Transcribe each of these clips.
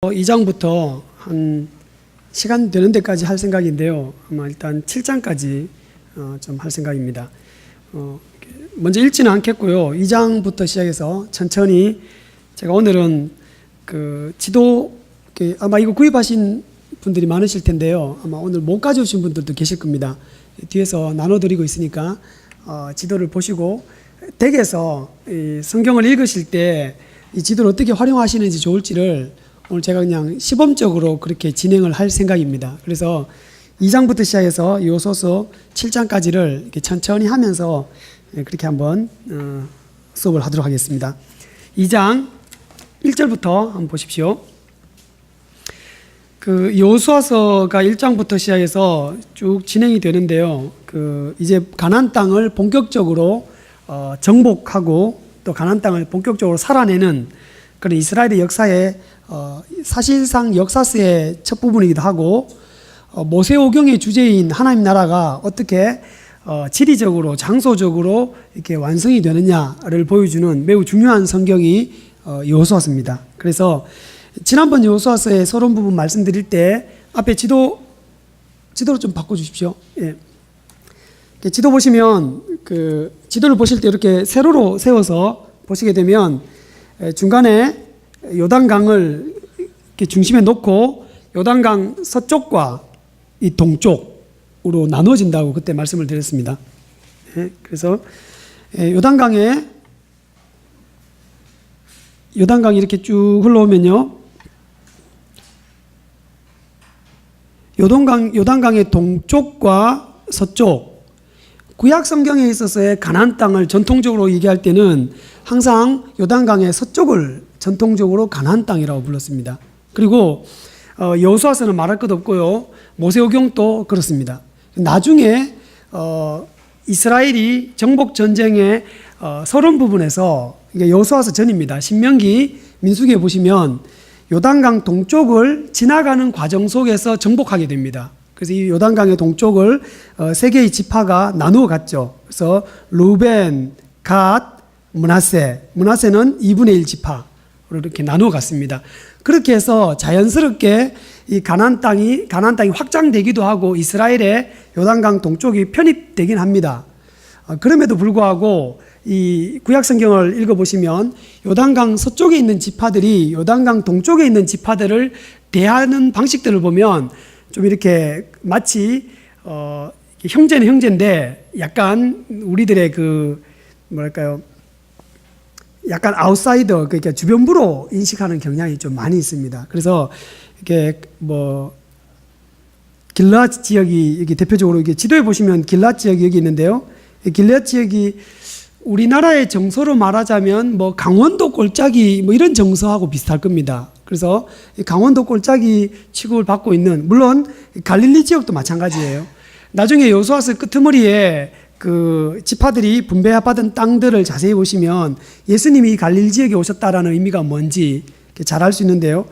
2장부터 한 시간 되는 데까지 할 생각인데요. 아마 일단 7장까지 좀 할 생각입니다. 먼저 읽지는 않겠고요. 2장부터 시작해서 천천히 제가 오늘은 그 지도 아마 이거 구입하신 분들이 많으실 텐데요. 아마 오늘 못 가져오신 분들도 계실 겁니다. 뒤에서 나눠드리고 있으니까 지도를 보시고 댁에서 이 성경을 읽으실 때 이 지도를 어떻게 활용하시는지 좋을지를 오늘 제가 그냥 시범적으로 그렇게 진행을 할 생각입니다. 그래서 2장부터 시작해서 요소서 7장까지를 이렇게 천천히 하면서 그렇게 한번 수업을 하도록 하겠습니다. 2장 1절부터 한번 보십시오. 그 여호수아서가 1장부터 시작해서 쭉 진행이 되는데요. 이제 가나안 땅을 본격적으로 정복하고 또 가나안 땅을 본격적으로 살아내는 그런 이스라엘의 역사에 사실상 역사서의 첫 부분이기도 하고 모세오경의 주제인 하나님 나라가 어떻게 지리적으로 장소적으로 이렇게 완성이 되느냐를 보여주는 매우 중요한 성경이 여호수아서입니다. 그래서 지난번 여호수아서의 서론 부분 말씀드릴 때 앞에 지도를 좀 바꿔주십시오. 예. 지도 보시면 지도를 보실 때 이렇게 세로로 세워서 보시게 되면 중간에 요단강을 이렇게 중심에 놓고 요단강 서쪽과 이 동쪽으로 나눠진다고 그때 말씀을 드렸습니다. 예, 그래서 요단강이 이렇게 쭉 흘러오면요, 요단강의 동쪽과 서쪽, 구약 성경에 있어서의 가나안 땅을 전통적으로 얘기할 때는 항상 요단강의 서쪽을 전통적으로 가나안 땅이라고 불렀습니다. 그리고 여호수아서는 말할 것 없고요, 모세오경도 그렇습니다. 나중에 이스라엘이 정복 전쟁의 서론 부분에서, 이게 여호수아서 전입니다. 신명기, 민수기에 보시면 요단강 동쪽을 지나가는 과정 속에서 정복하게 됩니다. 그래서 이 요단강의 동쪽을 세 개의 지파가 나누어 갔죠. 그래서 루벤, 갓, 므낫세는 2분의 1 지파로 이렇게 나누어 갔습니다. 그렇게 해서 자연스럽게 이 가나안 땅이 확장되기도 하고 이스라엘의 요단강 동쪽이 편입되긴 합니다. 그럼에도 불구하고 이 구약 성경을 읽어보시면 요단강 서쪽에 있는 지파들이 요단강 동쪽에 있는 지파들을 대하는 방식들을 보면 좀 이렇게 마치 형제는 형제인데 약간 우리들의 약간 아웃사이더, 그러니까 주변부로 인식하는 경향이 좀 많이 있습니다. 그래서 이렇게 길앗 지역이 여기 대표적으로 이게 지도에 보시면 길앗 지역이 여기 있는데요. 길앗 지역이 우리나라의 정서로 말하자면 강원도 꼴짜기 이런 정서하고 비슷할 겁니다. 그래서 강원도 꼴짜기 취급을 받고 있는, 물론 갈릴리 지역도 마찬가지예요. 나중에 여호수아서 끄트머리에 지파들이 분배받은 땅들을 자세히 보시면 예수님이 갈릴리 지역에 오셨다라는 의미가 뭔지 잘 알 수 있는데요.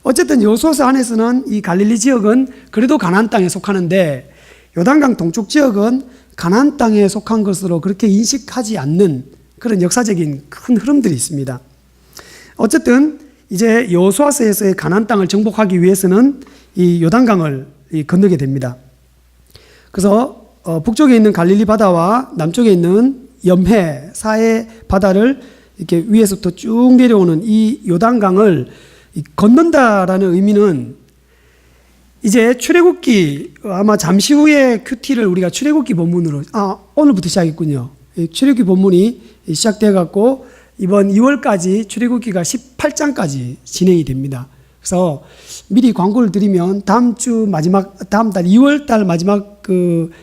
어쨌든 여호수아서 안에서는 이 갈릴리 지역은 그래도 가나안 땅에 속하는데 요단강 동쪽 지역은 가나안 땅에 속한 것으로 그렇게 인식하지 않는 그런 역사적인 큰 흐름들이 있습니다. 어쨌든 이제 여호수아서에서의 가나안 땅을 정복하기 위해서는 이 요단강을 건너게 됩니다. 그래서 북쪽에 있는 갈릴리 바다와 남쪽에 있는 염해, 사해 바다를 이렇게 위에서부터 쭉 내려오는 이 요단강을 건넌다라는 의미는 이제 출애굽기, 아마 잠시 후에 큐티를 우리가 출애굽기 본문으로, 오늘부터 시작했군요. 출애굽기 본문이 시작돼 갖고 이번 2월까지 출애굽기가 18장까지 진행이 됩니다. 그래서 미리 광고를 드리면 다음 달 2월 달 마지막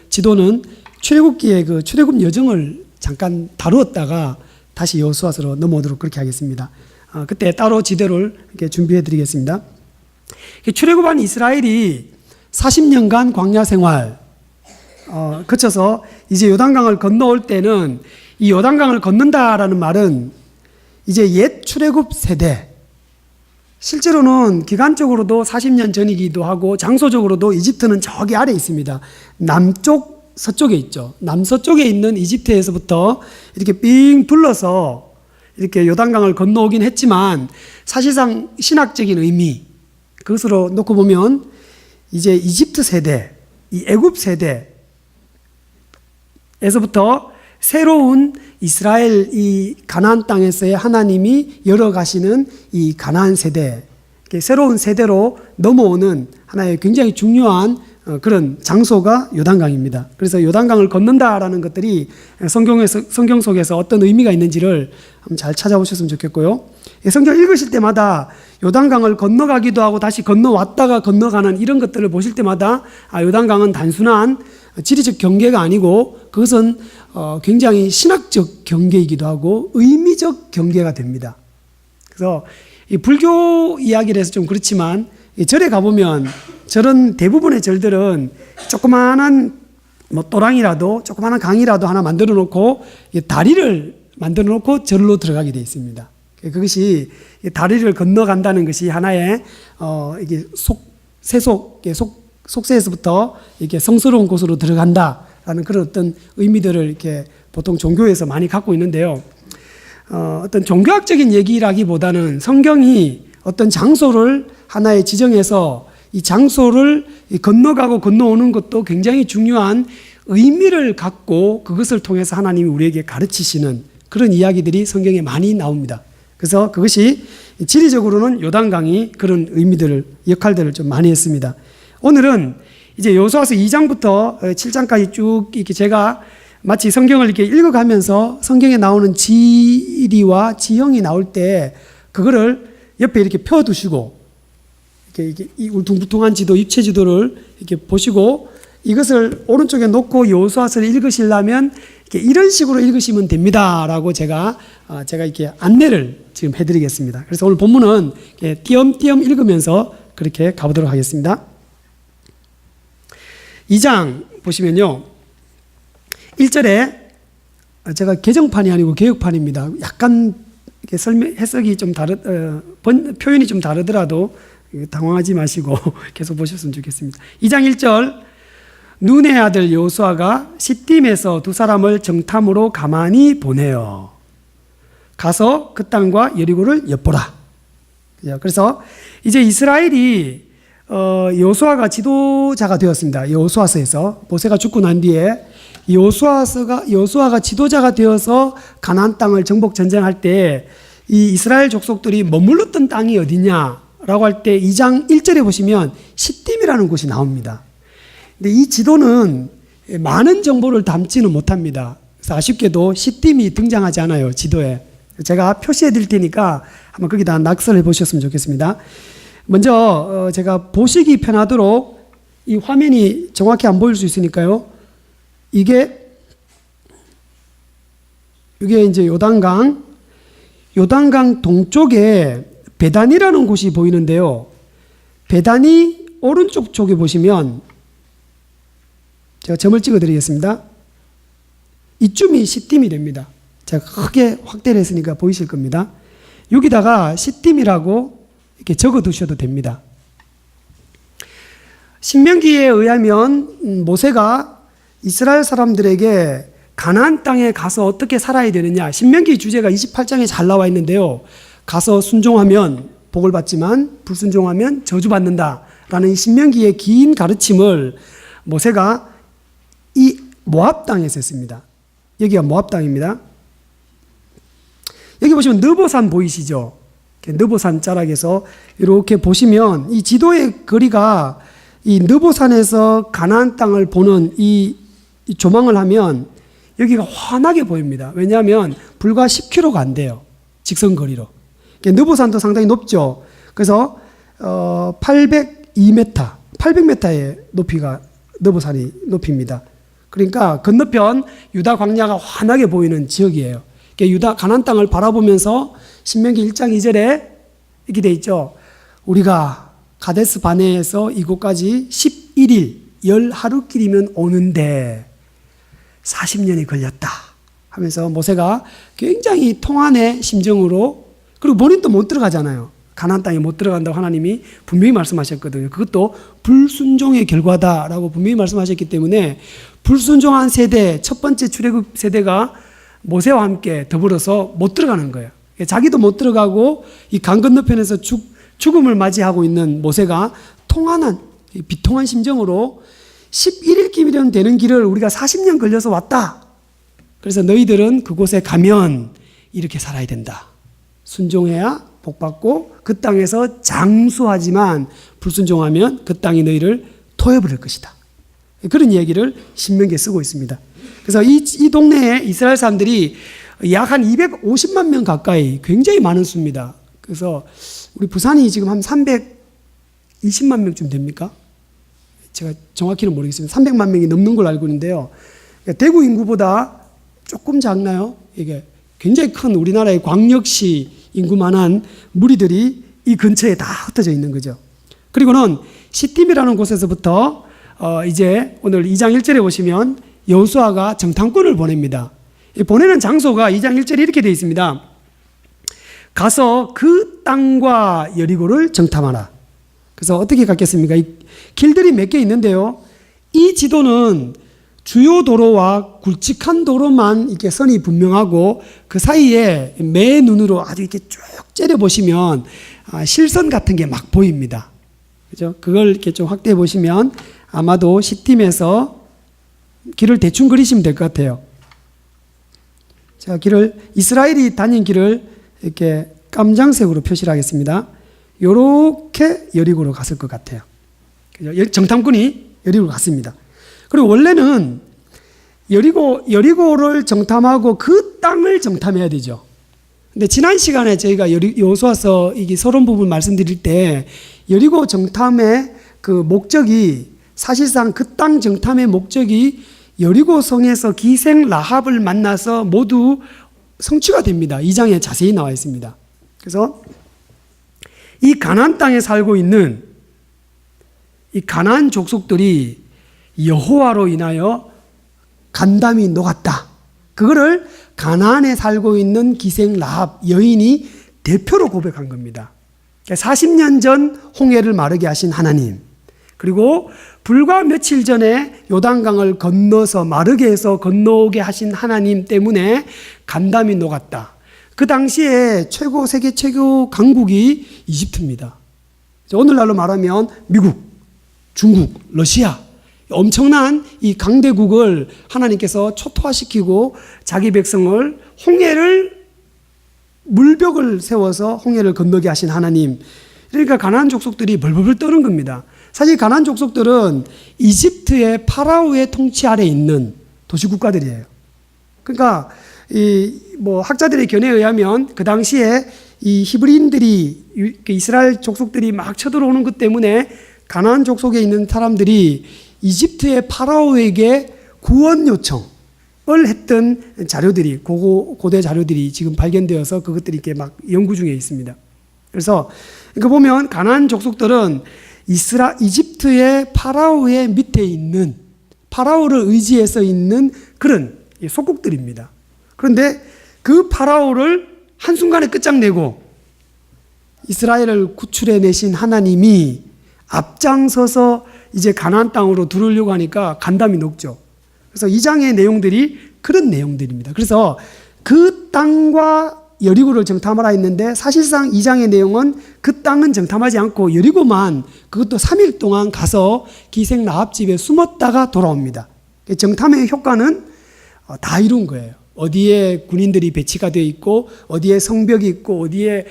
지도는 출애굽기의 출애굽 여정을 잠깐 다루었다가 다시 여호수아서로 넘어오도록 그렇게 하겠습니다. 그때 따로 지도를 이렇게 준비해 드리겠습니다. 출애굽한 이스라엘이 40년간 광야 생활 거쳐서 이제 요단강을 건너올 때는 이 요단강을 건넌다라는 말은 이제 옛 출애굽 세대, 실제로는 기간적으로도 40년 전이기도 하고 장소적으로도 이집트는 저기 아래 있습니다. 서쪽에 있죠. 남서쪽에 있는 이집트에서부터 이렇게 삥 둘러서 이렇게 요단강을 건너오긴 했지만 사실상 신학적인 의미, 그것으로 놓고 보면 이제 이집트 세대, 이 애굽 세대에서부터 새로운 이스라엘 이 가나안 땅에서의 하나님이 열어가시는 이 가나안 세대, 새로운 세대로 넘어오는 하나의 굉장히 중요한 그런 장소가 요단강입니다. 그래서 요단강을 건넌다라는 것들이 성경 속에서 어떤 의미가 있는지를 한번 잘 찾아보셨으면 좋겠고요. 성경 읽으실 때마다 요단강을 건너가기도 하고 다시 건너왔다가 건너가는 이런 것들을 보실 때마다 요단강은 단순한 지리적 경계가 아니고 그것은 굉장히 신학적 경계이기도 하고 의미적 경계가 됩니다. 그래서 이 불교 이야기를 해서 좀 그렇지만 절에 가보면 절은 대부분의 절들은 조그마한 또랑이라도 조그마한 강이라도 하나 만들어 놓고 다리를 만들어 놓고 절로 들어가게 되어 있습니다. 그것이 다리를 건너간다는 것이 하나의 이게 속세에서부터 이렇게 성스러운 곳으로 들어간다라는 그런 어떤 의미들을 이렇게 보통 종교에서 많이 갖고 있는데요. 어떤 종교학적인 얘기라기보다는 성경이 어떤 장소를 하나의 지정해서 이 장소를 건너가고 건너오는 것도 굉장히 중요한 의미를 갖고 그것을 통해서 하나님이 우리에게 가르치시는 그런 이야기들이 성경에 많이 나옵니다. 그래서 그것이 지리적으로는 요단강이 그런 의미들을, 역할들을 좀 많이 했습니다. 오늘은 이제 여호수아서 2장부터 7장까지 쭉 이렇게 제가 마치 성경을 이렇게 읽어가면서 성경에 나오는 지리와 지형이 나올 때 그거를 옆에 이렇게 펴두시고 이렇게 이 울퉁불퉁한 지도, 입체 지도를 이렇게 보시고 이것을 오른쪽에 놓고 여호수아서를 읽으시려면 이런 식으로 읽으시면 됩니다라고 제가 이렇게 안내를 지금 해드리겠습니다. 그래서 오늘 본문은 띄엄띄엄 읽으면서 그렇게 가보도록 하겠습니다. 2장 보시면요, 1절에 제가 개정판이 아니고 개역판입니다. 약간 해석이 좀 표현이 좀 다르더라도 당황하지 마시고 계속 보셨으면 좋겠습니다. 2장 1절, 눈의 아들 여호수아가 시딤에서 두 사람을 정탐으로 가만히 보내어 가서 그 땅과 여리고를 엿보라. 그래서 이제 이스라엘이 여호수아가 지도자가 되었습니다. 여호수아서에서 모세가 죽고 난 뒤에 여호수아가 지도자가 되어서 가나안 땅을 정복 전쟁할 때 이 이스라엘 족속들이 머물렀던 땅이 어디냐라고 할 때 2장 1절에 보시면 시딤이라는 곳이 나옵니다. 근데 이 지도는 많은 정보를 담지는 못합니다. 그래서 아쉽게도 시딤이 등장하지 않아요, 지도에. 제가 표시해 드릴 테니까 한번 거기다 낙서를 보셨으면 좋겠습니다. 먼저 제가 보시기 편하도록 이 화면이 정확히 안 보일 수 있으니까요. 이게 이제 요단강 동쪽에 베단이라는 곳이 보이는데요. 베단이 오른쪽 쪽에 보시면 제가 점을 찍어 드리겠습니다. 이쯤이 시딤이 됩니다. 제가 크게 확대를 했으니까 보이실 겁니다. 여기다가 시딤이라고 이렇게 적어 두셔도 됩니다. 신명기에 의하면 모세가 이스라엘 사람들에게 가나안 땅에 가서 어떻게 살아야 되느냐, 신명기 주제가 28장에 잘 나와 있는데요. 가서 순종하면 복을 받지만 불순종하면 저주받는다라는 이 신명기의 긴 가르침을 모세가 이 모압 땅에서 했습니다. 여기가 모압 땅입니다. 여기 보시면 느보산 보이시죠? 느보산 자락에서 이렇게 보시면 이 지도의 거리가 이 느보산에서 가나안 땅을 보는 이 조망을 하면 여기가 환하게 보입니다. 왜냐하면 불과 10km가 안 돼요, 직선거리로. 느보산도 상당히 높죠. 그래서 800m의 높이가 느보산이 높입니다. 그러니까 건너편 유다 광야가 환하게 보이는 지역이에요. 유다 가나안 땅을 바라보면서 신명기 1장 2절에 이렇게 돼 있죠. 우리가 가데스 바네에서 이곳까지 11일, 10하루길이면 오는데 40년이 걸렸다 하면서 모세가 굉장히 통한의 심정으로, 그리고 본인도 못 들어가잖아요. 가나안 땅에 못 들어간다고 하나님이 분명히 말씀하셨거든요. 그것도 불순종의 결과다라고 분명히 말씀하셨기 때문에 불순종한 세대, 첫 번째 출애굽 세대가 모세와 함께 더불어서 못 들어가는 거예요. 자기도 못 들어가고 이 강 건너편에서 죽음을 맞이하고 있는 모세가 통한한 비통한 심정으로 11일쯤이면 되는 길을 우리가 40년 걸려서 왔다. 그래서 너희들은 그곳에 가면 이렇게 살아야 된다. 순종해야 복받고 그 땅에서 장수하지만 불순종하면 그 땅이 너희를 토해버릴 것이다. 그런 얘기를 신명기에 쓰고 있습니다. 그래서 이 동네에 이스라엘 사람들이 약 한 250만 명 가까이 굉장히 많은 수입니다. 그래서 우리 부산이 지금 한 320만 명쯤 됩니까? 제가 정확히는 모르겠습니다. 300만 명이 넘는 걸로 알고 있는데요. 대구 인구보다 조금 작나요? 이게 굉장히 큰 우리나라의 광역시 인구만한 무리들이 이 근처에 다 흩어져 있는 거죠. 그리고는 시팀이라는 곳에서부터 이제 오늘 2장 1절에 보시면 여호수아가 정탐꾼을 보냅니다. 보내는 장소가 2장 1절에 이렇게 되어 있습니다. 가서 그 땅과 여리고를 정탐하라. 그래서 어떻게 갔겠습니까? 이 길들이 몇 개 있는데요. 이 지도는 주요 도로와 굵직한 도로만 이렇게 선이 분명하고 그 사이에 매 눈으로 아주 이렇게 쭉 째려 보시면 실선 같은 게 막 보입니다. 그죠? 그걸 이렇게 좀 확대해 보시면 아마도 시팀에서 길을 대충 그리시면 될 것 같아요. 자, 이스라엘이 다닌 길을 이렇게 깜장색으로 표시를 하겠습니다. 요렇게 여리고로 갔을 것 같아요. 정탐꾼이 여리고로 갔습니다. 그리고 원래는 여리고를 정탐하고 그 땅을 정탐해야 되죠. 근데 지난 시간에 저희가 여호수아서 이게 서론 부분 말씀드릴 때 여리고 정탐의 그 목적이 사실상 그 땅 정탐의 목적이 여리고 성에서 기생 라합을 만나서 모두 성취가 됩니다. 2장에 자세히 나와 있습니다. 그래서 이 가나안 땅에 살고 있는 이 가나안 족속들이 여호와로 인하여 간담이 녹았다. 그거를 가나안에 살고 있는 기생 라합 여인이 대표로 고백한 겁니다. 40년 전 홍해를 마르게 하신 하나님, 그리고 불과 며칠 전에 요단강을 건너서 마르게 해서 건너오게 하신 하나님 때문에 간담이 녹았다. 그 당시에 세계 최고 강국이 이집트입니다. 오늘날로 말하면 미국, 중국, 러시아, 엄청난 이 강대국을 하나님께서 초토화시키고 자기 백성을 물벽을 세워서 홍해를 건너게 하신 하나님. 그러니까 가나안 족속들이 벌벌 떠는 겁니다. 사실 가나안 족속들은 이집트의 파라오의 통치 아래 있는 도시국가들이에요. 그러니까 학자들의 견해에 의하면 그 당시에 이 히브리인들이 이스라엘 족속들이 막 쳐들어오는 것 때문에 가나안 족속에 있는 사람들이 이집트의 파라오에게 구원 요청을 했던 자료들이 고대 자료들이 지금 발견되어서 그것들이 이렇게 막 연구 중에 있습니다. 그래서 이거 보면 가나안 족속들은 이집트의 파라오의 밑에 있는 파라오를 의지해서 있는 그런 속국들입니다. 그런데 그 파라오를 한순간에 끝장내고 이스라엘을 구출해내신 하나님이 앞장서서 이제 가나안 땅으로 들어오려고 하니까 간담이 녹죠. 그래서 이 장의 내용들이 그런 내용들입니다. 그래서 그 땅과 여리고를 정탐하라 했는데 사실상 이 장의 내용은 그 땅은 정탐하지 않고 여리고만 그것도 3일 동안 가서 기생 라합 집에 숨었다가 돌아옵니다. 정탐의 효과는 다 이룬 거예요. 어디에 군인들이 배치가 되어 있고 어디에 성벽이 있고 어디에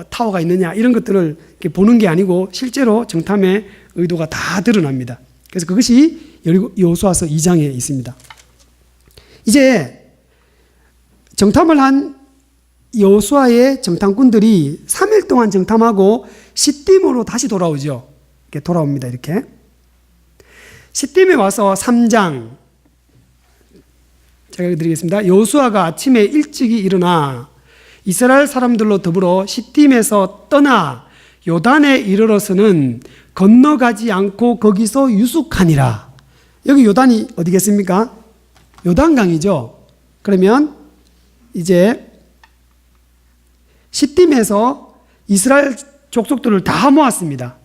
타워가 있느냐 이런 것들을 이렇게 보는 게 아니고 실제로 정탐의 의도가 다 드러납니다. 그래서 그것이 여호수아서 2장에 있습니다. 이제 정탐을 한 여호수아의 정탐꾼들이 3일 동안 정탐하고 시딤으로 다시 돌아오죠. 이렇게 돌아옵니다. 이렇게 시딤에 와서 3장 제가 드리겠습니다. 여호수아가 아침에 일찍이 일어나 이스라엘 사람들로 더불어 시딤에서 떠나 요단에 이르러서는 건너가지 않고 거기서 유숙하니라. 여기 요단이 어디겠습니까? 요단강이죠. 그러면 이제 시딤에서 이스라엘 족속들을 다 모았습니다.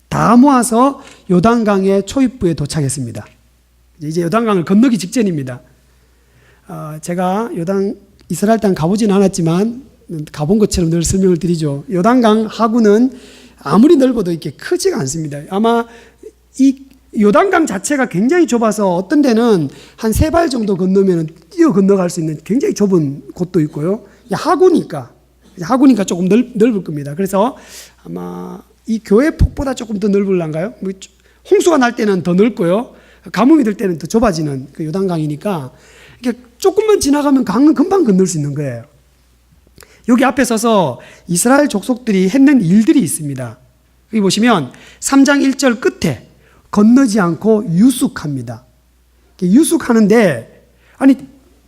다 모아서 요단강의 초입부에 도착했습니다. 이제 요단강을 건너기 직전입니다. 제가 이스라엘 땅 가보진 않았지만 가본 것처럼 늘 설명을 드리죠. 요단강 하구는 아무리 넓어도 이렇게 크지가 않습니다. 아마 이 요단강 자체가 굉장히 좁아서 어떤 데는 한 3발 정도 건너면 뛰어 건너갈 수 있는 굉장히 좁은 곳도 있고요. 하구니까 조금 넓을 겁니다. 그래서 아마 이 교회 폭보다 조금 더 넓을란가요? 홍수가 날 때는 더 넓고요. 가뭄이 들 때는 더 좁아지는 그 요단강이니까 이렇게 조금만 지나가면 강은 금방 건널 수 있는 거예요. 여기 앞에 서서 이스라엘 족속들이 했는 일들이 있습니다. 여기 보시면 3장 1절 끝에 건너지 않고 유숙합니다. 유숙하는데 아니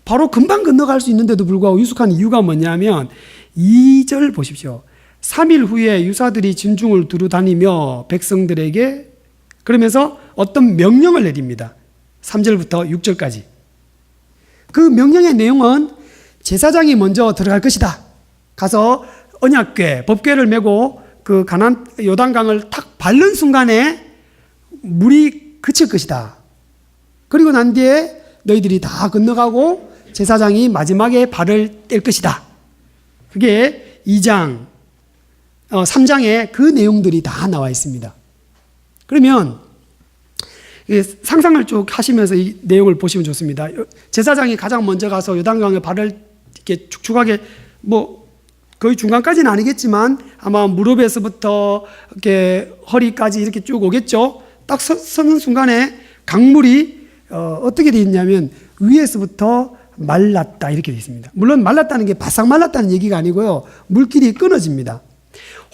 바로 금방 건너갈 수 있는데도 불구하고 유숙한 이유가 뭐냐면 2절 보십시오. 3일 후에 유사들이 진중을 두루 다니며 백성들에게 그러면서 어떤 명령을 내립니다. 3절부터 6절까지. 그 명령의 내용은 제사장이 먼저 들어갈 것이다. 가서 언약궤, 법궤를 메고 그 가나안 요단강을 탁 밟는 순간에 물이 그칠 것이다. 그리고 난 뒤에 너희들이 다 건너가고 제사장이 마지막에 발을 뗄 것이다. 그게 2장, 3장에 그 내용들이 다 나와 있습니다. 그러면 상상을 쭉 하시면서 이 내용을 보시면 좋습니다. 제사장이 가장 먼저 가서 요단강에 발을 이렇게 축축하게 거의 중간까지는 아니겠지만 아마 무릎에서부터 이렇게 허리까지 이렇게 쭉 오겠죠. 딱 서는 순간에 강물이 어떻게 되어 있냐면 위에서부터 말랐다 이렇게 되어 있습니다. 물론 말랐다는 게 바싹 말랐다는 얘기가 아니고요. 물길이 끊어집니다.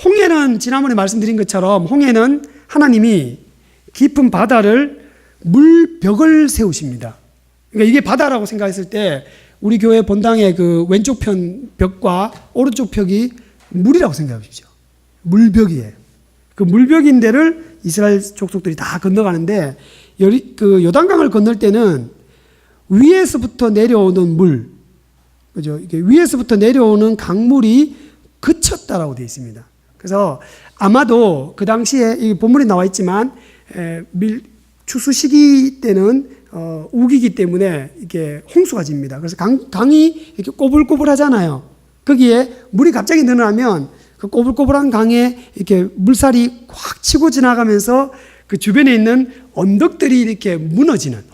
홍해는 지난번에 말씀드린 것처럼 홍해는 하나님이 깊은 바다를 물벽을 세우십니다. 그러니까 이게 바다라고 생각했을 때 우리 교회 본당의 그 왼쪽 편 벽과 오른쪽 벽이 물이라고 생각해 보십시오. 물벽이에요. 그 물벽인 데를 이스라엘 족속들이 다 건너가는데 그 요단강을 건널 때는 위에서부터 내려오는 물, 그죠? 이게 위에서부터 내려오는 강물이 그쳤다라고 되어 있습니다. 그래서 아마도 그 당시에 이 본문에 나와 있지만 추수 시기 때는 우기기 때문에 이게 홍수가 집니다. 그래서 강이 이렇게 꼬불꼬불하잖아요. 거기에 물이 갑자기 늘어나면 그 꼬불꼬불한 강에 이렇게 물살이 확 치고 지나가면서 그 주변에 있는 언덕들이 이렇게 무너지는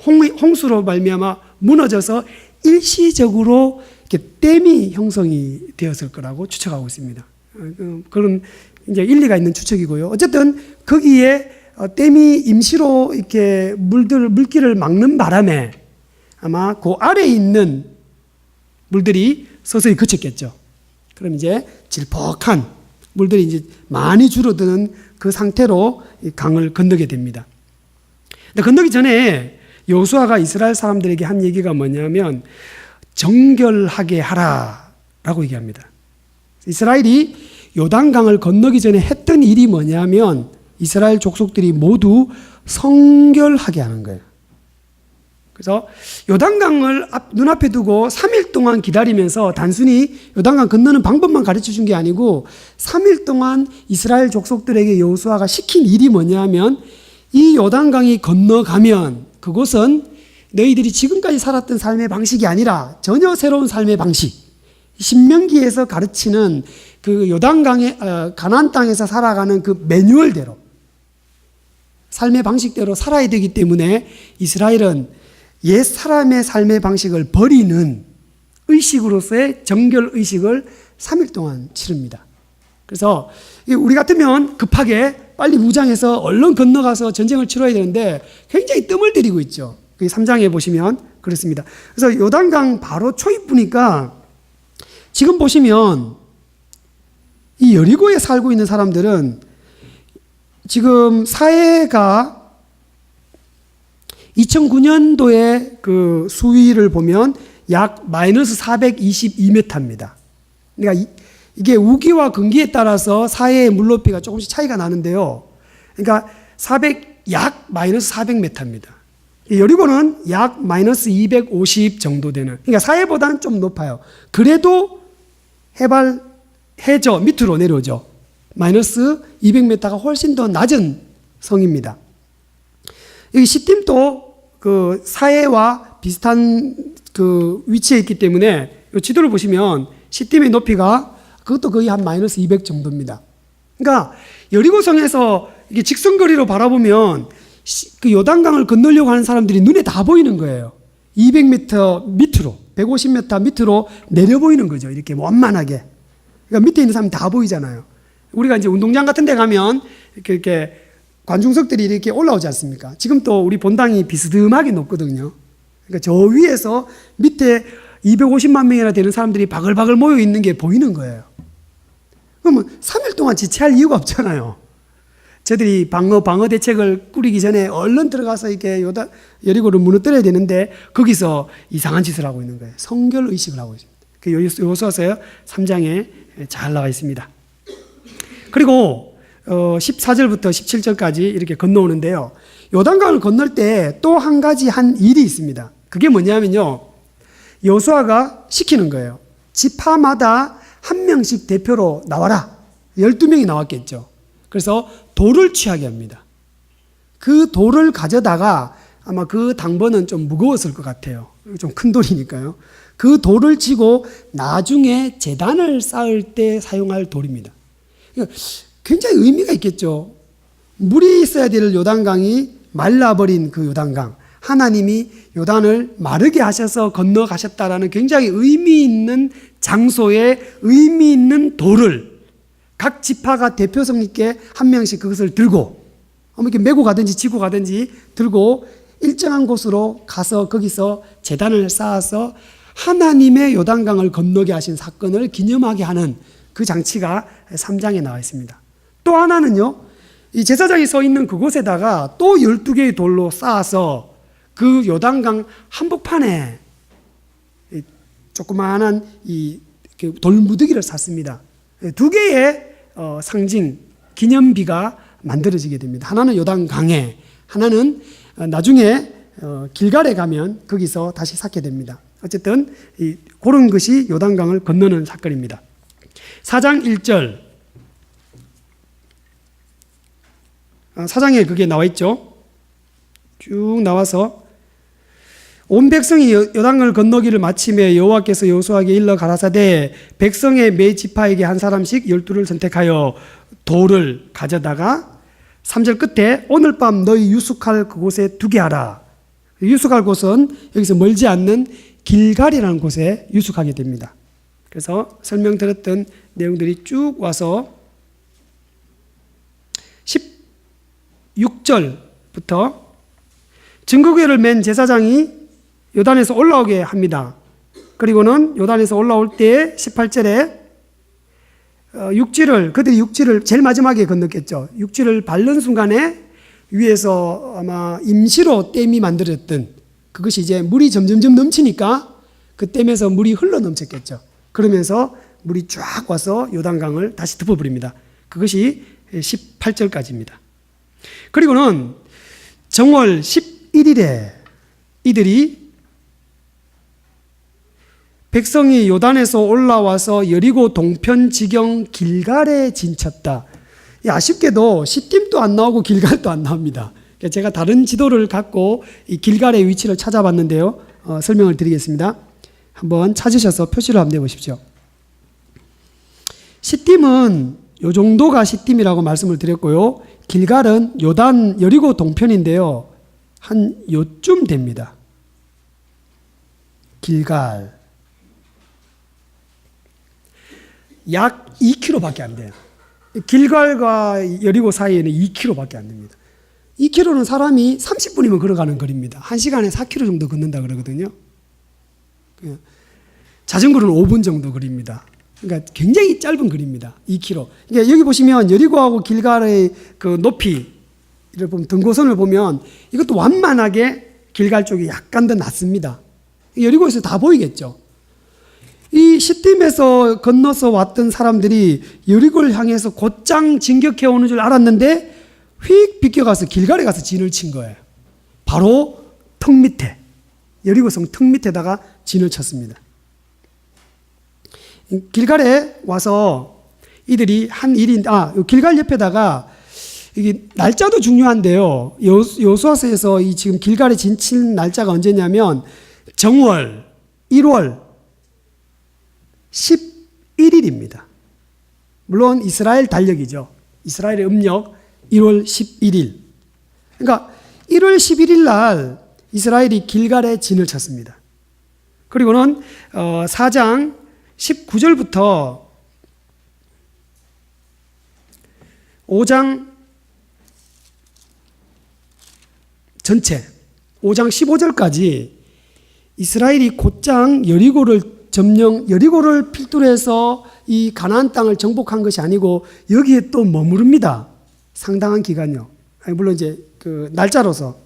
홍수로 말미암아 무너져서 일시적으로 이렇게 댐이 형성이 되었을 거라고 추측하고 있습니다. 그런 이제 일리가 있는 추측이고요. 어쨌든 거기에 댐이 임시로 이렇게 물길을 막는 바람에 아마 그 아래에 있는 물들이 서서히 그쳤겠죠. 그럼 이제 질퍽한 물들이 이제 많이 줄어드는 그 상태로 이 강을 건너게 됩니다. 근데 건너기 전에 여호수아가 이스라엘 사람들에게 한 얘기가 뭐냐면 정결하게 하라라고 얘기합니다. 이스라엘이 요단강을 건너기 전에 했던 일이 뭐냐면 이스라엘 족속들이 모두 성결하게 하는 거예요. 그래서 요단강을 눈앞에 두고 3일 동안 기다리면서 단순히 요단강 건너는 방법만 가르쳐 준 게 아니고 3일 동안 이스라엘 족속들에게 여호수아가 시킨 일이 뭐냐면 이 요단강이 건너가면 그곳은 너희들이 지금까지 살았던 삶의 방식이 아니라 전혀 새로운 삶의 방식, 신명기에서 가르치는 그 요단강의 가나안 땅에서 살아가는 그 매뉴얼대로 삶의 방식대로 살아야 되기 때문에 이스라엘은 옛 사람의 삶의 방식을 버리는 의식으로서의 정결 의식을 3일 동안 치릅니다. 그래서 우리 같으면 급하게 빨리 무장해서 얼른 건너가서 전쟁을 치러야 되는데 굉장히 뜸을 들이고 있죠. 3장에 보시면 그렇습니다. 그래서 요단강 바로 초입부니까 지금 보시면 이 여리고에 살고 있는 사람들은 지금 사해가 2009년도에 그 수위를 보면 약 마이너스 422m입니다. 그러니까 이게 우기와 건기에 따라서 사해의 물높이가 조금씩 차이가 나는데요. 그러니까 약 마이너스 400m입니다. 여리고는 약 마이너스 250 정도 되는, 그러니까 사해보다는 좀 높아요. 그래도 해저 밑으로 내려오죠. 마이너스 200m가 훨씬 더 낮은 성입니다. 여기 시딤도 그 사해와 비슷한 그 위치에 있기 때문에 이 지도를 보시면 시딤의 높이가 그것도 거의 한 마이너스 200 정도입니다. 그러니까 여리고성에서 이게 직선거리로 바라보면 그 요단강을 건너려고 하는 사람들이 눈에 다 보이는 거예요. 200m 밑으로, 150m 밑으로 내려 보이는 거죠. 이렇게 완만하게. 그러니까 밑에 있는 사람이 다 보이잖아요. 우리가 이제 운동장 같은 데 가면 이렇게 관중석들이 이렇게 올라오지 않습니까? 지금 또 우리 본당이 비스듬하게 높거든요. 그러니까 저 위에서 밑에 250만 명이나 되는 사람들이 바글바글 모여 있는 게 보이는 거예요. 그러면 3일 동안 지체할 이유가 없잖아요. 저들이 방어 대책을 꾸리기 전에 얼른 들어가서 이렇게 여리고를 무너뜨려야 되는데 거기서 이상한 짓을 하고 있는 거예요. 성결 의식을 하고 있습니다. 그 여호수아서 3장에 잘 나와 있습니다. 그리고 14절부터 17절까지 이렇게 건너오는데요. 요단강을 건널 때 또 한 가지 한 일이 있습니다. 그게 뭐냐면요. 여호수아가 시키는 거예요. 지파마다 한 명씩 대표로 나와라. 12명이 나왔겠죠. 그래서 돌을 취하게 합니다. 그 돌을 가져다가 아마 그 당번은 좀 무거웠을 것 같아요. 좀 큰 돌이니까요. 그 돌을 치고 나중에 제단을 쌓을 때 사용할 돌입니다. 굉장히 의미가 있겠죠. 물이 있어야 될 요단강이 말라버린 그 요단강. 하나님이 요단을 마르게 하셔서 건너가셨다라는 굉장히 의미 있는 장소에 의미 있는 돌을 각 지파가 대표성 있게 한 명씩 그것을 들고 이렇게 메고 가든지 지고 가든지 들고 일정한 곳으로 가서 거기서 제단을 쌓아서 하나님의 요단강을 건너게 하신 사건을 기념하게 하는 그 장치가 3장에 나와 있습니다. 또 하나는요, 이 제사장이 서 있는 그곳에다가 또 12개의 돌로 쌓아서 그 요단강 한복판에 조그마한 이 돌무더기를 쌌습니다. 2개의 상징, 기념비가 만들어지게 됩니다. 하나는 요단강에, 하나는 나중에 길갈에 가면 거기서 다시 쌓게 됩니다. 어쨌든 그런 것이 요단강을 건너는 사건입니다. 4장 1절 4장에 그게 나와 있죠. 쭉 나와서 온 백성이 요단강을 건너기를 마치매 여호와께서 여호수아에게 일러 가라사대 백성의 매 지파에게 한 사람씩 12를 선택하여 돌을 가져다가 3절 끝에 오늘 밤 너희 유숙할 그곳에 두게 하라. 유숙할 곳은 여기서 멀지 않는 길갈이라는 곳에 유숙하게 됩니다. 그래서 설명드렸던 내용들이 쭉 와서 16절부터 증거궤를 맨 제사장이 요단에서 올라오게 합니다. 그리고는 요단에서 올라올 때 18절에 그들이 육지를 제일 마지막에 건넜겠죠. 육지를 밟는 순간에 위에서 아마 임시로 댐이 만들어졌던 그것이 이제 물이 점점점 넘치니까 그 댐에서 물이 흘러 넘쳤겠죠. 그러면서 물이 쫙 와서 요단강을 다시 덮어버립니다. 그것이 18절까지입니다. 그리고는 정월 11일에 이들이 백성이 요단에서 올라와서 여리고 동편 지경 길갈에 진쳤다. 아쉽게도 시딤도 안 나오고 길갈도 안 나옵니다. 제가 다른 지도를 갖고 이 길갈의 위치를 찾아봤는데요. 설명을 드리겠습니다. 한번 찾으셔서 표시를 한번 내보십시오. 시딤은 요 정도가 시딤이라고 말씀을 드렸고요. 길갈은 요단 여리고 동편인데요. 한 요쯤 됩니다. 길갈 약 2km밖에 안 돼요. 길갈과 여리고 사이에는 2km밖에 안 됩니다. 2km는 사람이 30분이면 걸어가는 거리입니다. 1시간에 4km 정도 걷는다 그러거든요. 자전거는 5분 정도 거리입니다. 그러니까 굉장히 짧은 거리입니다. 2km. 그러니까 여기 보시면 여리고하고 길갈의 그 높이를 보면 등고선을 보면 이것도 완만하게 길갈 쪽이 약간 더 낮습니다. 여리고에서 다 보이겠죠. 이 시딤에서 건너서 왔던 사람들이 여리고를 향해서 곧장 진격해 오는 줄 알았는데 휙 비껴가서 길갈에 가서 진을 친 거예요. 바로 턱 밑에, 여리고성 턱 밑에다가 진을 쳤습니다. 길갈에 와서 이들이 한 일이, 길갈 옆에다가 이게 날짜도 중요한데요. 여호수아서에서 이 지금 길갈에 진친 날짜가 언제냐면 정월 1월 11일입니다. 물론 이스라엘 달력이죠. 이스라엘의 음력 1월 11일. 그러니까 1월 11일 날 이스라엘이 길갈에 진을 쳤습니다. 그리고는 4장 19절부터 5장 전체 5장 15절까지 이스라엘이 곧장 여리고를 필두로 해서 이 가나안 땅을 정복한 것이 아니고 여기에 또 머무릅니다. 상당한 기간요. 물론 이제 그 날짜로서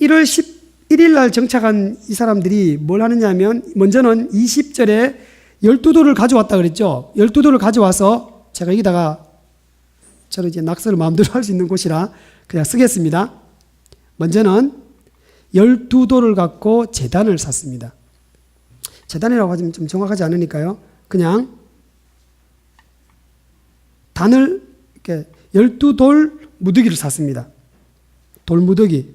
1월 11일 날 정착한 이 사람들이 뭘 하느냐면 먼저는 20절에 12돌을 가져왔다 그랬죠. 12돌을 가져와서 제가 여기다가 저는 이제 낙서를 마음대로 할 수 있는 곳이라 그냥 쓰겠습니다. 먼저는 12돌을 갖고 제단을 샀습니다. 제단이라고 하면 좀 정확하지 않으니까요. 그냥 단을 이렇게 12돌 무더기를 샀습니다. 돌무더기.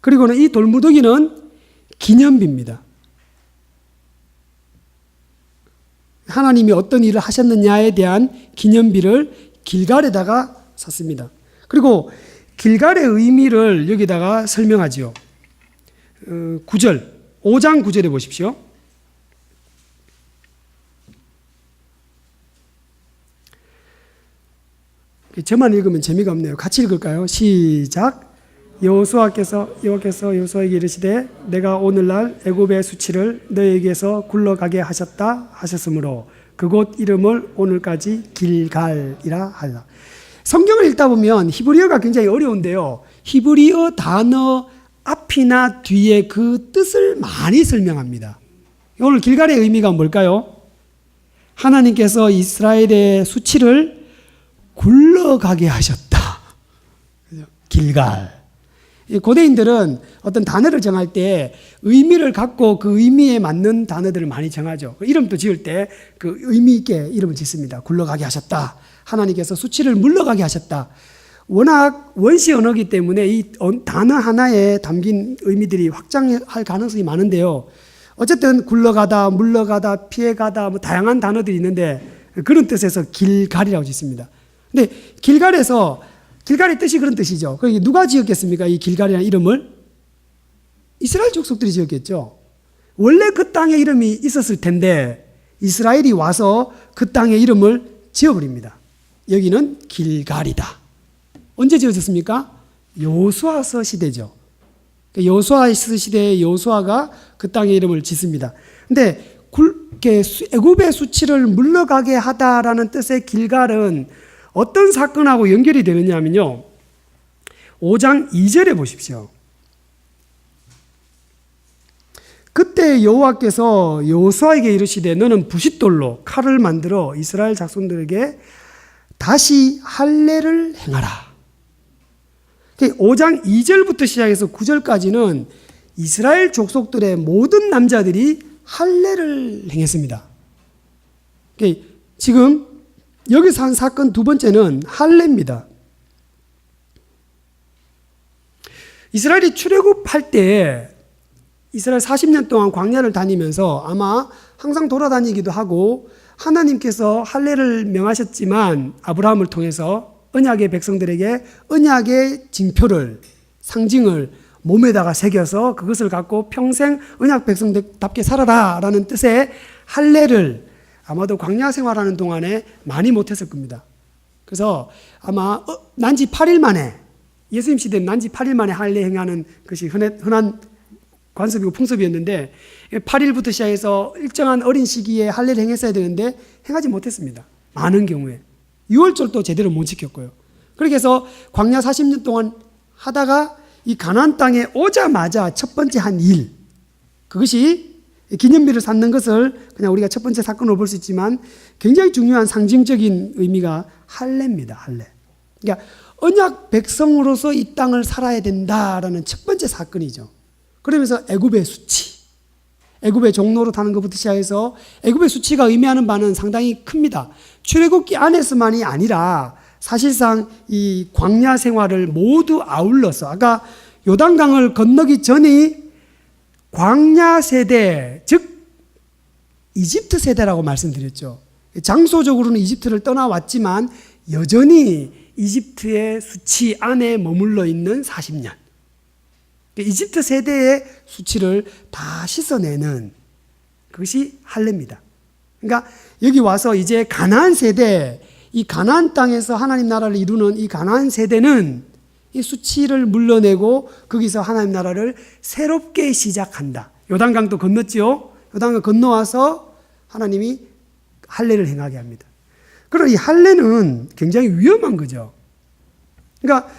그리고는 이 돌무더기는 기념비입니다. 하나님이 어떤 일을 하셨느냐에 대한 기념비를 길갈에다가 샀습니다. 그리고 길갈의 의미를 여기다가 설명하지요. 9절, 5장 9절에 보십시오. 저만 읽으면 재미가 없네요. 같이 읽을까요? 시작. 여호수아께서 여호수아에게 이르시되 내가 오늘날 애굽의 수치를 너에게서 굴러가게 하셨다 하셨으므로 그곳 이름을 오늘까지 길갈이라 하라. 성경을 읽다 보면 히브리어가 굉장히 어려운데요. 히브리어 단어 앞이나 뒤에 그 뜻을 많이 설명합니다. 오늘 길갈의 의미가 뭘까요? 하나님께서 이스라엘의 수치를 굴러가게 하셨다. 길갈. 고대인들은 어떤 단어를 정할 때 의미를 갖고 그 의미에 맞는 단어들을 많이 정하죠. 이름도 지을 때 그 의미 있게 이름을 짓습니다. 굴러가게 하셨다. 하나님께서 수치를 물러가게 하셨다. 워낙 원시 언어이기 때문에 이 단어 하나에 담긴 의미들이 확장할 가능성이 많은데요. 어쨌든 굴러가다, 물러가다, 피해가다 뭐 다양한 단어들이 있는데 그런 뜻에서 길갈이라고 짓습니다. 근데 길갈의 뜻이 그런 뜻이죠. 그러니까 누가 지었겠습니까? 이 길갈이라는 이름을? 이스라엘 족속들이 지었겠죠. 원래 그 땅에 이름이 있었을 텐데 이스라엘이 와서 그 땅에 이름을 지어버립니다. 여기는 길갈이다. 언제 지어졌습니까? 여호수아서 시대죠. 여호수아서 시대에 여호수아가 그 땅에 이름을 짓습니다. 근데 애굽의 수치를 물러가게 하다라는 뜻의 길갈은 어떤 사건하고 연결이 되느냐 하면요. 5장 2절에 보십시오. 그때 여호와께서 여호수아에게 이르시되 너는 부싯돌로 칼을 만들어 이스라엘 자손들에게 다시 할례를 행하라. 5장 2절부터 시작해서 9절까지는 이스라엘 족속들의 모든 남자들이 할례를 행했습니다. 지금 여기서 한 사건 두 번째는 할례입니다. 이스라엘이 출애굽할 때 이스라엘 40년 동안 광야를 다니면서 아마 항상 돌아다니기도 하고 하나님께서 할례를 명하셨지만 아브라함을 통해서 언약의 백성들에게 언약의 징표를 상징을 몸에다가 새겨서 그것을 갖고 평생 언약 백성답게 살아라라는 뜻의 할례를 아마도 광야 생활하는 동안에 많이 못했을 겁니다. 그래서 아마 난지 8일 만에 예수님 시대는 난지 8일 만에 할례 행하는 것이 흔한 관습이고 풍습이었는데 8일부터 시작해서 일정한 어린 시기에 할례를 행했어야 되는데 행하지 못했습니다. 많은 경우에. 6월절도 제대로 못 지켰고요. 그렇게 해서 광야 40년 동안 하다가 이 가나안 땅에 오자마자 첫 번째 한 일, 그것이 기념비를 쌓는 것을 그냥 우리가 첫 번째 사건으로 볼 수 있지만 굉장히 중요한 상징적인 의미가 할례입니다. 할례. 그러니까 언약 백성으로서 이 땅을 살아야 된다라는 첫 번째 사건이죠. 그러면서 애굽의 수치, 애굽의 종로로 타는 것부터 시작해서 애굽의 수치가 의미하는 바는 상당히 큽니다. 출애굽기 안에서만이 아니라 사실상 이 광야 생활을 모두 아울러서 아까 요단강을 건너기 전이 광야 세대, 즉 이집트 세대라고 말씀드렸죠. 장소적으로는 이집트를 떠나왔지만 여전히 이집트의 수치 안에 머물러 있는 40년. 이집트 세대의 수치를 다 씻어내는 그것이 할례입니다. 그러니까 여기 와서 이제 가나안 세대, 이 가나안 땅에서 하나님 나라를 이루는 이 가나안 세대는 이 수치를 물러내고 거기서 하나님 나라를 새롭게 시작한다. 요단강도 건넜지요. 요단강 건너와서 하나님이 할례를 행하게 합니다. 그러나 이 할례는 굉장히 위험한 거죠. 그러니까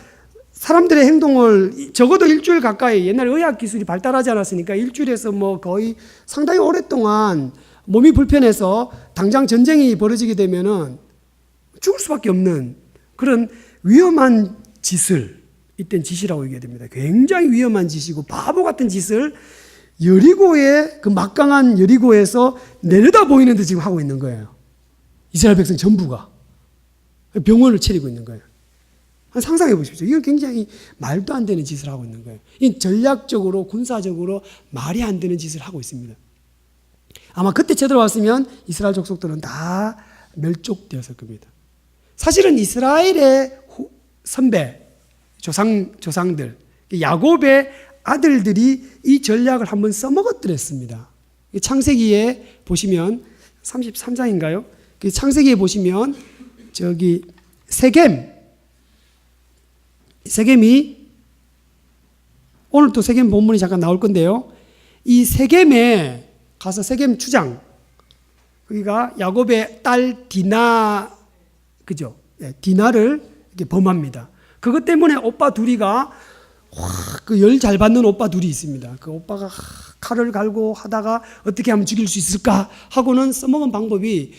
사람들의 행동을 적어도 일주일 가까이, 옛날에 의학 기술이 발달하지 않았으니까 일주일에서 뭐 거의 상당히 오랫동안 몸이 불편해서 당장 전쟁이 벌어지게 되면은 죽을 수밖에 없는 그런 위험한 짓을 이땐 짓이라고 얘기해야 됩니다. 굉장히 위험한 짓이고 바보 같은 짓을 여리고의 그 막강한 여리고에서 내려다 보이는데 지금 하고 있는 거예요. 이스라엘 백성 전부가 병원을 차리고 있는 거예요. 상상해 보십시오. 이건 굉장히 말도 안 되는 짓을 하고 있는 거예요. 이 전략적으로 군사적으로 말이 안 되는 짓을 하고 있습니다. 아마 그때 쳐들어왔으면 이스라엘 족속들은 다 멸족되었을 겁니다. 사실은 이스라엘의 선배, 조상들, 야곱의 아들들이 이 전략을 한번 써먹었더랬습니다. 창세기에 보시면 33장인가요? 창세기에 보시면 저기 세겜이 오늘 또 세겜 본문이 잠깐 나올 건데요. 이 세겜에 가서 세겜 추장, 거기가 야곱의 딸 디나, 그죠? 네, 디나를 이렇게 범합니다. 그것 때문에 오빠 둘이가 그 열 잘 받는 오빠 둘이 있습니다. 그 오빠가 칼을 갈고 하다가 어떻게 하면 죽일 수 있을까 하고는 써먹은 방법이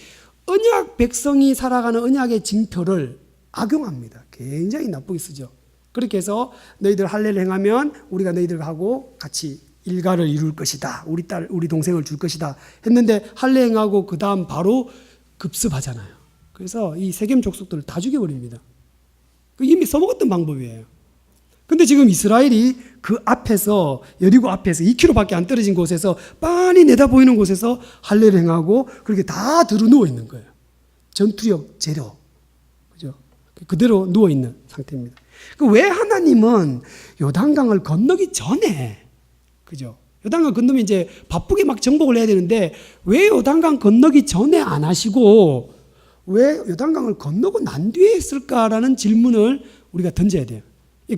언약 백성이 살아가는 언약의 징표를 악용합니다. 굉장히 나쁘게 쓰죠. 그렇게 해서 너희들 할례를 행하면 우리가 너희들하고 같이 일가를 이룰 것이다. 우리 동생을 줄 것이다. 했는데 할례 행하고 그 다음 바로 급습하잖아요. 그래서 이 세겜 족속들을 다 죽여버립니다. 이미 써먹었던 방법이에요. 근데 지금 이스라엘이 그 앞에서, 여리고 앞에서 2km밖에 안 떨어진 곳에서 빤히 내다 보이는 곳에서 할례를 행하고 그렇게 다 들어누워 있는 거예요. 전투력 제로. 그죠? 그대로 누워있는 상태입니다. 왜 하나님은 요단강을 건너기 전에, 그죠? 요단강 건너면 이제 바쁘게 막 정복을 해야 되는데 왜 요단강 건너기 전에 안 하시고 왜 요단강을 건너고 난 뒤에 했을까라는 질문을 우리가 던져야 돼요.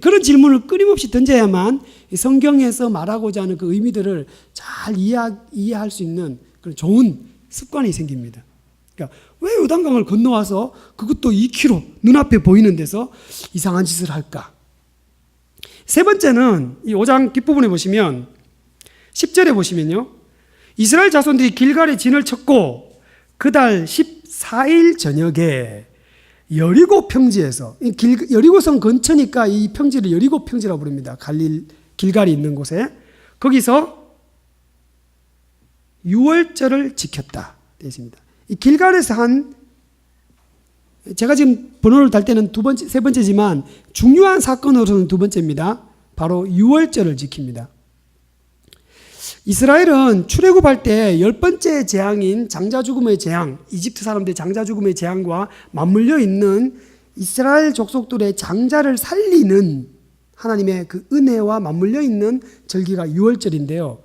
그런 질문을 끊임없이 던져야만 성경에서 말하고자 하는 그 의미들을 잘 이해할 수 있는 그런 좋은 습관이 생깁니다. 그러니까 왜 요단강을 건너와서 그것도 2km 눈앞에 보이는 데서 이상한 짓을 할까? 세 번째는 이 5장 뒷부분에 보시면 10절에 보시면요. 이스라엘 자손들이 길갈에 진을 쳤고 그달 14일 저녁에 여리고 평지에서, 여리고성 근처니까 이 평지를 여리고 평지라고 부릅니다. 길갈이 있는 곳에. 거기서 유월절을 지켰다 되어 있습니다. 이 길갈에서 제가 지금 번호를 달 때는 세 번째지만 중요한 사건으로서는 두 번째입니다. 바로 유월절을 지킵니다. 이스라엘은 출애굽할 때 10번째 재앙인 장자 죽음의 재앙, 이집트 사람들의 장자 죽음의 재앙과 맞물려 있는 이스라엘 족속들의 장자를 살리는 하나님의 그 은혜와 맞물려 있는 절기가 유월절인데요.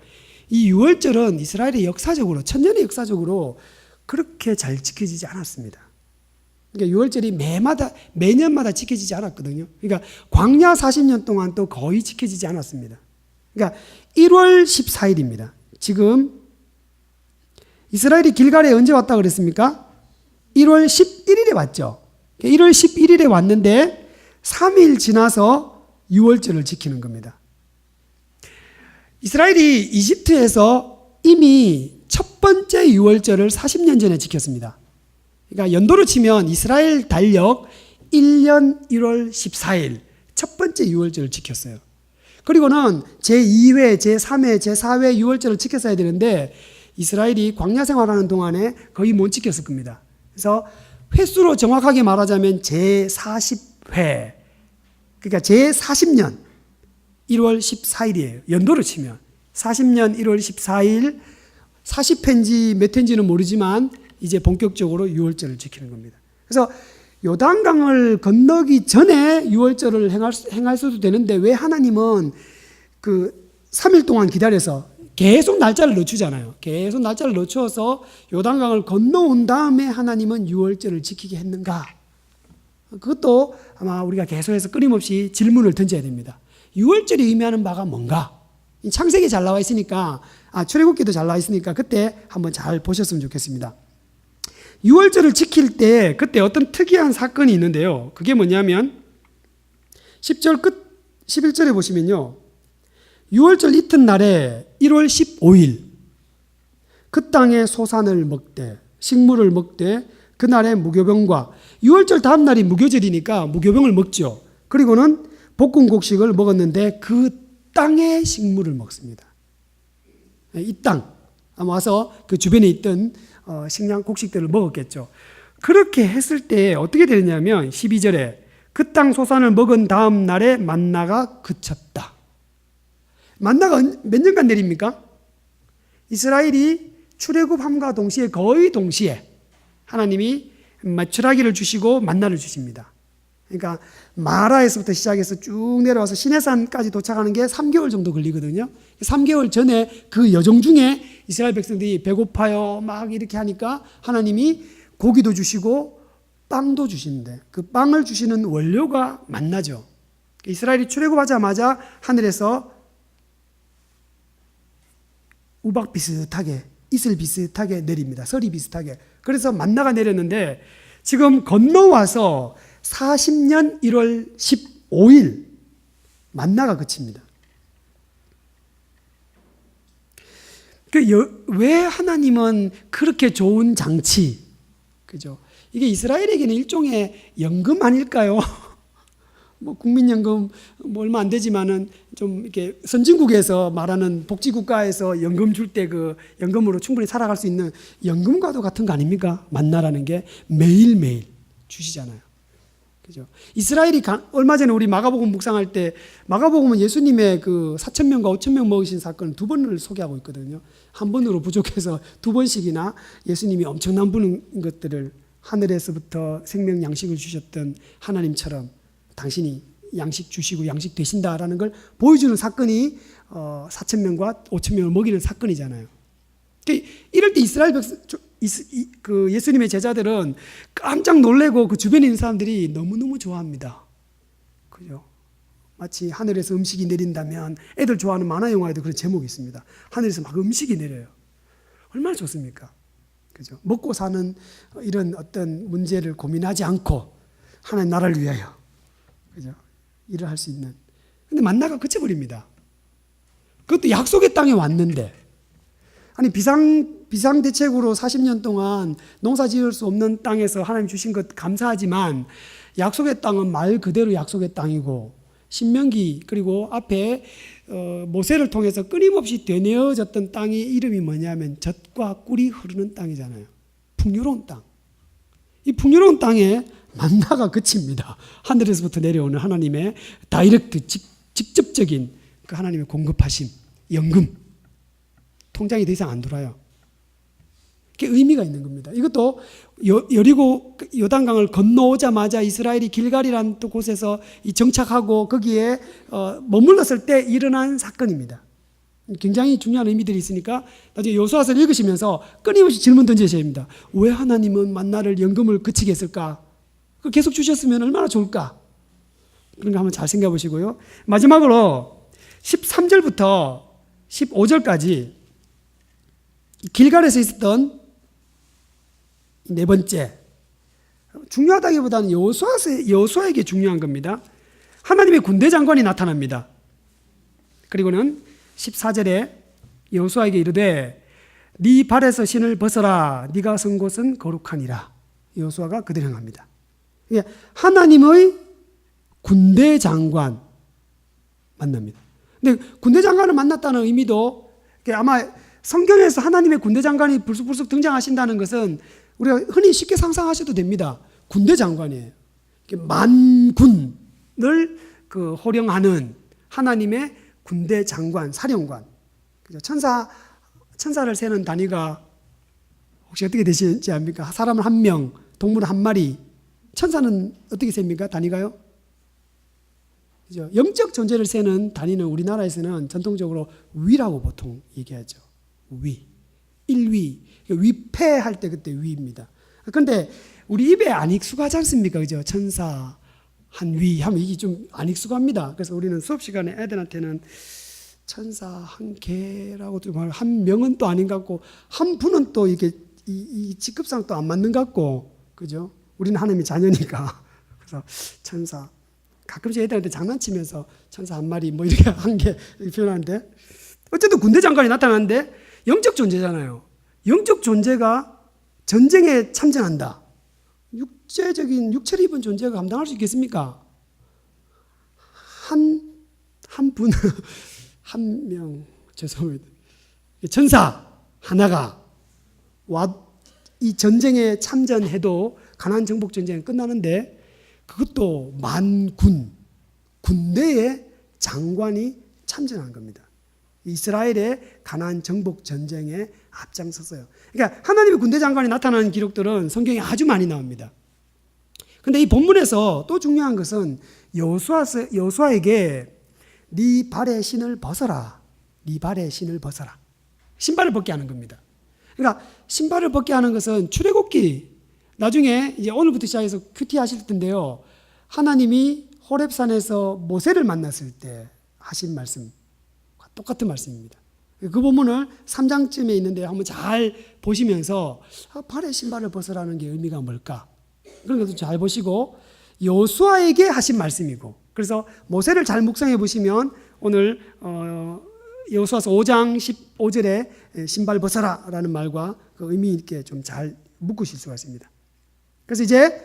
이 유월절은 이스라엘의 역사적으로, 천년의 역사적으로 그렇게 잘 지켜지지 않았습니다. 그러니까 유월절이 매년마다 지켜지지 않았거든요. 그러니까 광야 40년 동안 또 거의 지켜지지 않았습니다. 그러니까 1월 14일입니다. 지금 이스라엘이 길갈에 언제 왔다 그랬습니까? 1월 11일에 왔죠. 1월 11일에 왔는데 3일 지나서 유월절을 지키는 겁니다. 이스라엘이 이집트에서 이미 첫 번째 유월절을 40년 전에 지켰습니다. 그러니까 연도로 치면 이스라엘 달력 1년 1월 14일 첫 번째 유월절을 지켰어요. 그리고는 제2회, 제3회, 제4회 유월절을 지켰어야 되는데 이스라엘이 광야 생활하는 동안에 거의 못 지켰을 겁니다. 그래서 횟수로 정확하게 말하자면 제40회, 그러니까 제40년 1월 14일이에요. 연도로 치면 40년 1월 14일 40회인지 몇 회인지는 모르지만 이제 본격적으로 유월절을 지키는 겁니다. 그래서 요단강을 건너기 전에 유월절을 행할 수도 되는데 왜 하나님은 그 3일 동안 기다려서 계속 날짜를 늦추잖아요. 계속 날짜를 늦추어서 요단강을 건너온 다음에 하나님은 유월절을 지키게 했는가? 그것도 아마 우리가 계속해서 끊임없이 질문을 던져야 됩니다. 유월절이 의미하는 바가 뭔가? 창세기 잘 나와 있으니까, 출애굽기도 잘 나와 있으니까 그때 한번 잘 보셨으면 좋겠습니다. 유월절을 지킬 때 그때 어떤 특이한 사건이 있는데요. 그게 뭐냐면 10절 끝 11절에 보시면요. 유월절 이튿날에 1월 15일 그 땅에 소산을 먹되 식물을 먹되 그날에 무교병과 유월절 다음 날이 무교절이니까 무교병을 먹죠. 그리고는 볶은 곡식을 먹었는데 그 땅의 식물을 먹습니다. 이 땅 아마 와서 그 주변에 있던 식량 곡식들을 먹었겠죠. 그렇게 했을 때 어떻게 되느냐면 12절에 그 땅 소산을 먹은 다음 날에 만나가 그쳤다. 만나가 몇 년간 내립니까? 이스라엘이 출애굽함과 동시에 거의 동시에 하나님이 출하기를 주시고 만나를 주십니다. 그러니까 마라에서부터 시작해서 쭉 내려와서 시내산까지 도착하는 게 3개월 정도 걸리거든요. 3개월 전에 그 여정 중에 이스라엘 백성들이 배고파요 막 이렇게 하니까 하나님이 고기도 주시고 빵도 주시는데 그 빵을 주시는 원료가 만나죠. 이스라엘이 출애굽하자마자 하늘에서 우박 비슷하게 이슬 비슷하게 내립니다. 서리 비슷하게. 그래서 만나가 내렸는데 지금 건너와서 40년 1월 15일 만나가 그칩니다. 왜 하나님은 그렇게 좋은 장치, 그죠? 이게 이스라엘에게는 일종의 연금 아닐까요? 뭐 국민연금 뭐 얼마 안 되지만은 좀 이렇게 선진국에서 말하는 복지국가에서 연금 줄 때 그 연금으로 충분히 살아갈 수 있는 연금과도 같은 거 아닙니까? 만나라는 게 매일매일 주시잖아요. 그죠? 이스라엘이 얼마 전에 우리 마가복음 묵상할 때 마가복음은 예수님의 그 4,000명과 5,000명 먹으신 사건을 두 번을 소개하고 있거든요. 한 번으로 부족해서 두 번씩이나 예수님이 엄청난 것들을 하늘에서부터 생명 양식을 주셨던 하나님처럼 당신이 양식 주시고 양식 되신다라는 걸 보여주는 사건이 4,000명과 5,000명을 먹이는 사건이잖아요. 이럴 때 이스라엘 백성, 그 예수님의 제자들은 깜짝 놀래고 그 주변에 있는 사람들이 너무너무 좋아합니다. 그죠? 마치 하늘에서 음식이 내린다면 애들 좋아하는 만화 영화에도 그런 제목이 있습니다. 하늘에서 막 음식이 내려요. 얼마나 좋습니까? 그죠? 먹고 사는 이런 어떤 문제를 고민하지 않고 하나님 나라를 위하여 그죠? 일을 할 수 있는. 근데 만나가 그쳐버립니다. 그것도 약속의 땅에 왔는데. 아니, 비상대책으로 40년 동안 농사 지을 수 없는 땅에서 하나님 주신 것 감사하지만 약속의 땅은 말 그대로 약속의 땅이고 신명기 그리고 앞에 모세를 통해서 끊임없이 되뇌어졌던 땅의 이름이 뭐냐면 젖과 꿀이 흐르는 땅이잖아요. 풍요로운 땅. 이 풍요로운 땅에 만나가 그칩니다. 하늘에서부터 내려오는 하나님의 다이렉트 직접적인 그 하나님의 공급하심, 연금, 통장이 더 이상 안 돌아요. 그게 의미가 있는 겁니다. 이것도 여리고 요단강을 건너오자마자 이스라엘이 길갈이라는 곳에서 정착하고 거기에 머물렀을 때 일어난 사건입니다. 굉장히 중요한 의미들이 있으니까 나중에 여호수아서를 읽으시면서 끊임없이 질문 던지셔야 됩니다. 왜 하나님은 만나를 연금을 그치게 했을까? 계속 주셨으면 얼마나 좋을까? 그런 거 한번 잘 생각해 보시고요. 마지막으로 13절부터 15절까지 길갈에서 있었던 네 번째, 중요하다기보다는 여호수아에게 중요한 겁니다. 하나님의 군대 장관이 나타납니다. 그리고는 14절에 여호수아에게 이르되 네 발에서 신을 벗어라. 네가 선 곳은 거룩하니라. 여호수아가 그대로 행합니다. 하나님의 군대 장관 만납니다. 근데 군대 장관을 만났다는 의미도 아마 성경에서 하나님의 군대 장관이 불쑥불쑥 등장하신다는 것은 우리가 흔히 쉽게 상상하셔도 됩니다. 군대 장관이에요. 만군을 호령하는 하나님의 군대 장관, 사령관. 천사를 세는 단위가 혹시 어떻게 되시는지 압니까? 사람은 한 명, 동물은 한 마리. 천사는 어떻게 셉니까? 단위가요? 그죠? 영적 존재를 세는 단위는 우리나라에서는 전통적으로 위라고 보통 얘기하죠. 위. 1위. 위패할 때 그때 위입니다. 그런데 우리 입에 안 익숙하지 않습니까? 그죠? 천사, 한 위 하면 이게 좀 안 익숙합니다. 그래서 우리는 수업 시간에 애들한테는 천사 한 개라고 좀 한 명은 또 아닌 것 같고 한 분은 또 이게 이 직급상 또 안 맞는 것 같고 그죠? 우리는 하나님의 자녀니까 그래서 천사 가끔씩 애들한테 장난치면서 천사 한 마리 뭐 이렇게 한 개 표현하는데 어쨌든 군대 장관이 나타나는데 영적 존재잖아요. 영적 존재가 전쟁에 참전한다. 육체적인 육체를 입은 존재가 감당할 수 있겠습니까? 한 분, 한 명, 죄송합니다. 천사 하나가 이 전쟁에 참전해도 가나안 정복 전쟁은 끝나는데 그것도 만군, 군대의 장관이 참전한 겁니다. 이스라엘의 가나안 정복 전쟁에 앞장섰어요. 그러니까 하나님의 군대 장관이 나타나는 기록들은 성경에 아주 많이 나옵니다. 그런데 이 본문에서 또 중요한 것은 여호수아에게 네 발의 신을 벗어라. 네 발의 신을 벗어라. 신발을 벗게 하는 겁니다. 그러니까 신발을 벗게 하는 것은 출애굽기 나중에 이제 오늘부터 시작해서 큐티 하실 텐데요. 하나님이 호렙산에서 모세를 만났을 때 하신 말씀과 똑같은 말씀입니다. 그 본문을 3장쯤에 있는데 한번 잘 보시면서 발의 신발을 벗으라는 게 의미가 뭘까? 그런 것도 잘 보시고 여호수아에게 하신 말씀이고 그래서 모세를 잘 묵상해 보시면 오늘 여호수아서 5장 15절에 신발 벗어라라는 말과 그 의미 있게 좀 잘 묶으실 수가 있습니다. 그래서 이제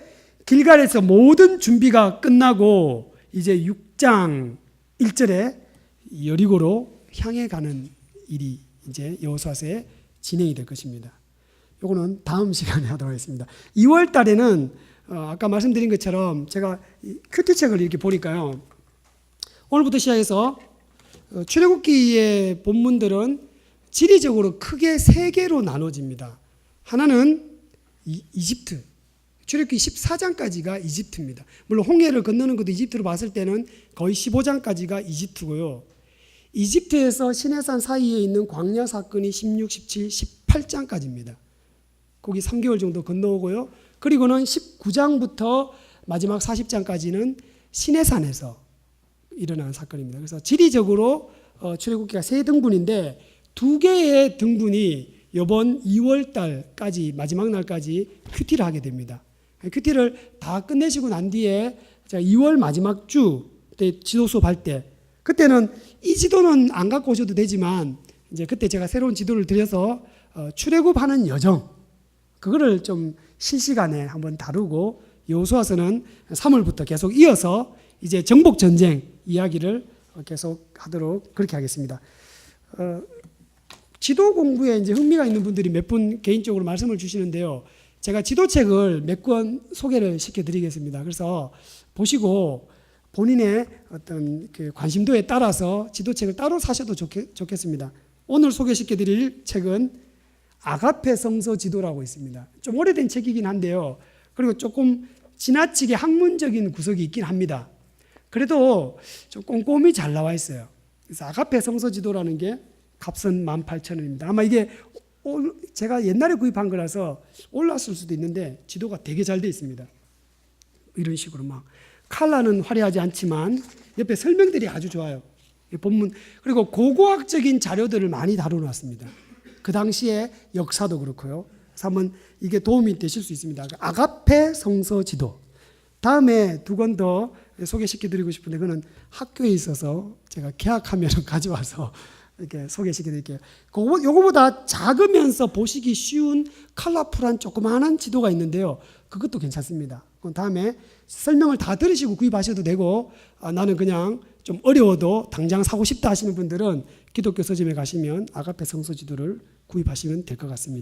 길갈에서 모든 준비가 끝나고 이제 6장 1절에 여리고로 향해 가는 일이 이제 여호수아서에 진행이 될 것입니다. 요거는 다음 시간에 하도록 하겠습니다. 2월 달에는 아까 말씀드린 것처럼 제가 큐티책을 이렇게 보니까요. 오늘부터 시작해서 출애굽기의 본문들은 지리적으로 크게 세 개로 나눠집니다. 하나는 이집트. 출애굽기 14장까지가 이집트입니다. 물론 홍해를 건너는 것도 이집트로 봤을 때는 거의 15장까지가 이집트고요. 이집트에서 시내산 사이에 있는 광야 사건이 16, 17, 18장까지입니다. 거기 3개월 정도 건너오고요. 그리고는 19장부터 마지막 40장까지는 시내산에서 일어난 사건입니다. 그래서 지리적으로 출애굽기가 세 등분인데 두 개의 등분이 이번 2월 달까지 마지막 날까지 큐티를 하게 됩니다. 큐티를 다 끝내시고 난 뒤에 2월 마지막 주 때 지도 수업할 때 그때는 이 지도는 안 갖고 오셔도 되지만 이제 그때 제가 새로운 지도를 드려서 출애굽하는 여정 그거를 좀 실시간에 한번 다루고 여호수아서는 3월부터 계속 이어서 이제 정복 전쟁 이야기를 계속 하도록 그렇게 하겠습니다. 지도 공부에 이제 흥미가 있는 분들이 몇 분 개인적으로 말씀을 주시는데요. 제가 지도책을 몇 권 소개를 시켜드리겠습니다. 그래서 보시고 본인의 어떤 그 관심도에 따라서 지도책을 따로 사셔도 좋겠습니다. 오늘 소개시켜드릴 책은 아가페 성서 지도라고 있습니다. 좀 오래된 책이긴 한데요. 그리고 조금 지나치게 학문적인 구석이 있긴 합니다. 그래도 좀 꼼꼼히 잘 나와 있어요. 그래서 아가페 성서 지도라는 게 값은 18,000원입니다. 아마 이게 제가 옛날에 구입한 거라서 올랐을 수도 있는데 지도가 되게 잘 되어 있습니다. 이런 식으로 막 칼라는 화려하지 않지만 옆에 설명들이 아주 좋아요. 본문 그리고 고고학적인 자료들을 많이 다뤄놨습니다. 그 당시에 역사도 그렇고요. 그래서 한번 이게 도움이 되실 수 있습니다. 아가페 성서 지도. 다음에 두 권 더 소개시켜드리고 싶은데 그거는 학교에 있어서 제가 개학하면 가져와서 이렇게 소개시켜드릴게요. 요거보다 작으면서 보시기 쉬운 컬러풀한 조그마한 지도가 있는데요. 그것도 괜찮습니다. 다음에 설명을 다 들으시고 구입하셔도 되고 나는 그냥 좀 어려워도 당장 사고 싶다 하시는 분들은 기독교 서점에 가시면 아가페 성서 지도를 구입하시면 될 것 같습니다.